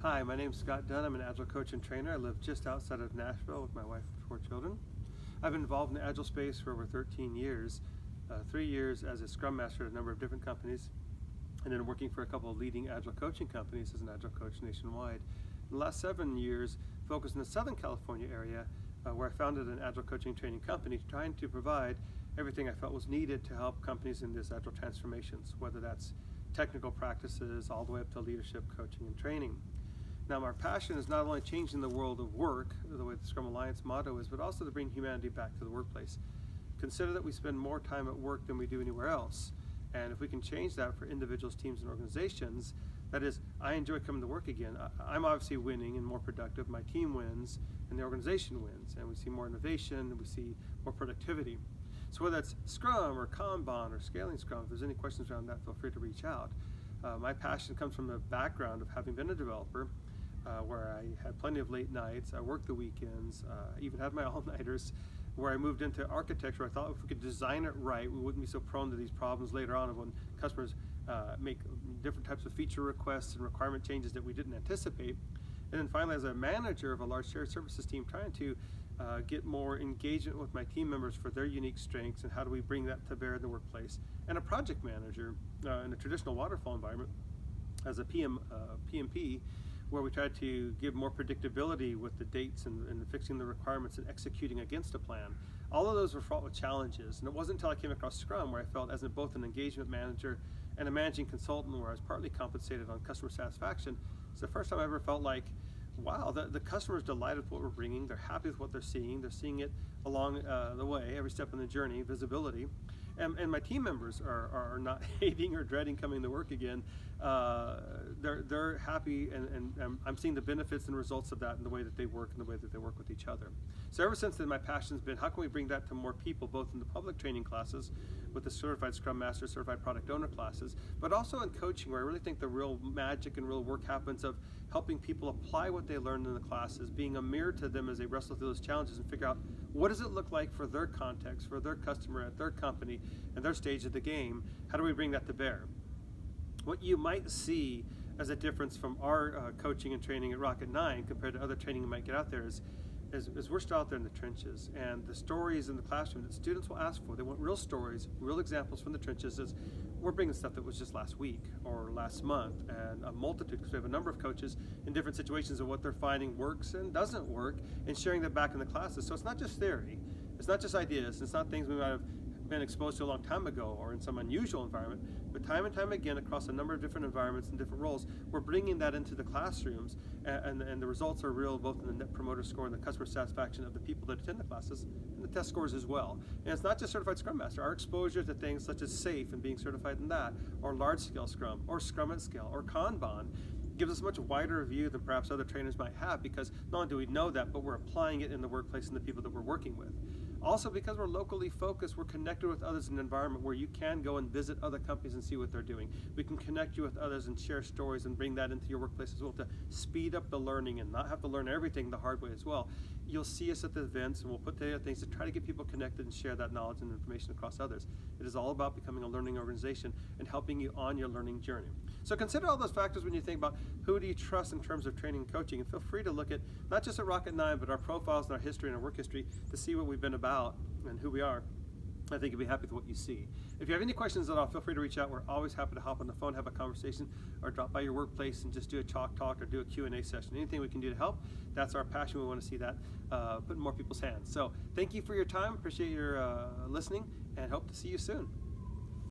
Hi, my name's Scott Dunn. I'm an Agile coach and trainer. I live just outside of Nashville with my wife and 4 children. I've been involved in the Agile space for over 13 years, 3 years as a Scrum Master at a number of different companies, and then working for a couple of leading Agile coaching companies as an Agile coach nationwide. In the last 7 years, focused in the Southern California area, where I founded an Agile coaching training company, trying to provide everything I felt was needed to help companies in this Agile transformations, whether that's technical practices all the way up to leadership, coaching, and training. Now, our passion is not only changing the world of work, the way the Scrum Alliance motto is, but also to bring humanity back to the workplace. Consider that we spend more time at work than we do anywhere else. And if we can change that for individuals, teams, and organizations, that is, I enjoy coming to work again. I'm obviously winning and more productive. My team wins, and the organization wins. And we see more innovation, and we see more productivity. So whether that's Scrum or Kanban or scaling Scrum, if there's any questions around that, feel free to reach out. My passion comes from the background of having been a developer, where I had plenty of late nights. I worked the weekends, even had my all-nighters, where I moved into architecture. I thought if we could design it right, we wouldn't be so prone to these problems later on when customers make different types of feature requests and requirement changes that we didn't anticipate. And then finally, as a manager of a large shared services team, trying to get more engagement with my team members for their unique strengths and how do we bring that to bear in the workplace. And a project manager in a traditional waterfall environment as a PMP, where we tried to give more predictability with the dates and fixing the requirements and executing against a plan. All of those were fraught with challenges, and it wasn't until I came across Scrum where I felt as both an engagement manager and a managing consultant where I was partly compensated on customer satisfaction. It's the first time I ever felt like, wow, the customer's delighted with what we're bringing, they're happy with what they're seeing it along the way, every step in the journey, visibility. And my team members are not hating or dreading coming to work again. They're happy, and I'm seeing the benefits and results of that in the way that they work and the way that they work with each other. So ever since then, my passion's been how can we bring that to more people, both in the public training classes with the Certified Scrum Master, Certified Product Owner classes, but also in coaching, where I really think the real magic and real work happens of helping people apply what they learned in the classes, being a mirror to them as they wrestle through those challenges and figure out what does it look like for their context, for their customer at their company and their stage of the game. How do we bring that to bear? What you might see as a difference from our coaching and training at Rocket 9 compared to other training you might get out there is we're still out there in the trenches, and the stories in the classroom that students will ask for, they want real stories, real examples from the trenches. Is we're bringing stuff that was just last week or last month, and a multitude, because we have a number of coaches in different situations of what they're finding works and doesn't work, and sharing that back in the classes. So it's not just theory, it's not just ideas, it's not things we might have been exposed to a long time ago or in some unusual environment, but time and time again across a number of different environments and different roles, we're bringing that into the classrooms, and the results are real, both in the Net Promoter Score and the customer satisfaction of the people that attend the classes, and the test scores as well. And it's not just Certified Scrum Master. Our exposure to things such as SAFe and being certified in that, or large-scale Scrum, or Scrum at Scale, or Kanban, gives us a much wider view than perhaps other trainers might have, because not only do we know that, but we're applying it in the workplace and the people that we're working with. Also, because we're locally focused, we're connected with others in an environment where you can go and visit other companies and see what they're doing. We can connect you with others and share stories and bring that into your workplace as well to speed up the learning and not have to learn everything the hard way as well. You'll see us at the events, and we'll put together things to try to get people connected and share that knowledge and information across others. It is all about becoming a learning organization and helping you on your learning journey. So consider all those factors when you think about who do you trust in terms of training and coaching, and feel free to look at not just at Rocket 9, but our profiles and our history and our work history to see what we've been about and who we are. I think you'll be happy with what you see. If you have any questions at all, feel free to reach out. We're always happy to hop on the phone, have a conversation, or drop by your workplace and just do a chalk talk or do a Q&A session. Anything we can do to help, that's our passion. We want to see that put in more people's hands. So thank you for your time. Appreciate your listening, and hope to see you soon.